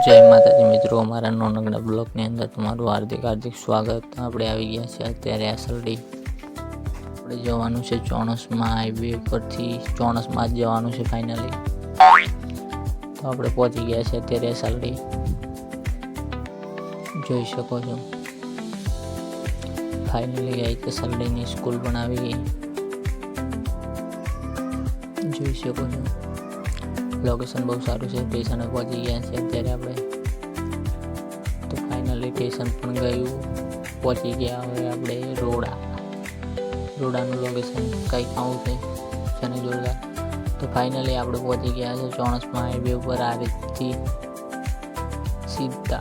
જય માતાજી મિત્રો, અમારા નાનકડા બ્લોગની અંદર તમારું હાર્દિક સ્વાગત। આપણે આવી ગયા છે અત્યારે આસરડી। આપણે જવાનું છે ચોણસમાં, હાઈવે પરથી ચોણસમાં જ જવાનું છે ફાઇનલી। તો આપણે પહોંચી ગયા છે અત્યારે આસરડી, જોઈ શકો છો। ફાઇનલી આવી આસરડીની સ્કૂલ પણ આવી ગઈ, જોઈ શકો છો। लोकेशन बहुत सारू है, स्टेशन पहुंची गया है अत्यारे आपणे। तो फाइनली स्टेशन पण गयुं, पहुंची गया। हवे आपणे रोडानुं लोकेशन कंईक आवुं छे, छने जोरदार। तो फाइनली आपणे पहुंची गया है ચોણસમાં हाईवे पर। आ रीतथी सीधा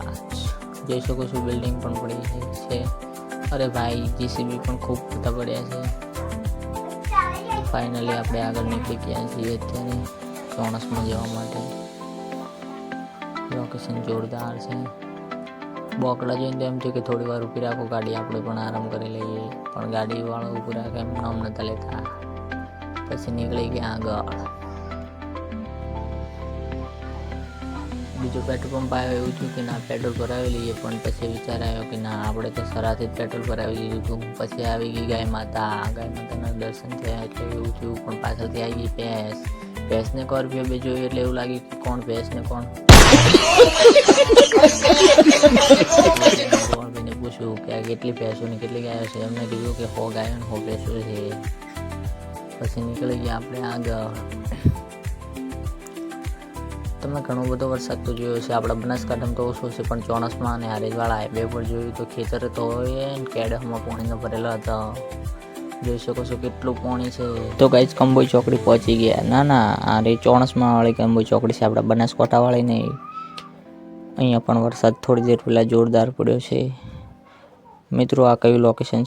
जोई शको छो, बिल्डिंग पण पड़ी है। अरे भाई जीसीबी पण खूब बधा पड्या छे। फाइनली आपणे आगळ निकળી ગયા છીએ અત્યારે ચોણસમાં જવા માટે। लोकेशन जोरदार है। बोकड़ा जोईने तो एम छे कि थोड़ी वार ऊभी राखो गाड़ी, आपणे पण आराम करी लईए, पण गाड़ीवाळो ऊभो राखे एम नाम नता लेता। पछी निकળી गया आगळ। बीजो पेट्रोल पंप आव्यो, एवुं थयुं कि ना पेट्रोल भरावी लईए, पण पछी विचार आव्यो कि ना आपणे तो सराथी ज पेट्रोल भरावी दीधुं हतुं। पछी आवी गई गाय माताना दर्शन थया एटले एवुं थयुं। पण पाछळथी आई गई भैंस ने स्कॉर्पियो बे जोई एटले एवुं लाग्युं कि कोण भैंस ने कोण। ने पूछ्युं कि आ केटली भैंसो ने केटली गायो छे। एमणे कीधुं कि 100 गायो ने 100 भैंसो छे। पछी निकળી ગયા આપણે આગળ। તમે ઘણો બધો વરસાદ તો જોયો છે, આપણા બનાસકાંઠામાં તો ઓછો છે, પણ ચોણસમાં અને હારીજવાળા હાઈવે પર જોયું તો ખેતર તો હોય ને કેડમાં પાણીનો ભરેલો હતો। જોઈ શકો છો કેટલું પાણી છે। તો ગાઈસ કંબોઈ ચોકડી પહોંચી ગયા। ના આ રે ચોણસમાં વાળી કંબોઈ ચોકડી છે, આપણા બનાસકાંઠા વાળી નહીં। અહીંયા પણ વરસાદ થોડી દેર પહેલાં જોરદાર પડ્યો છે। મિત્રો આ કયું લોકેશન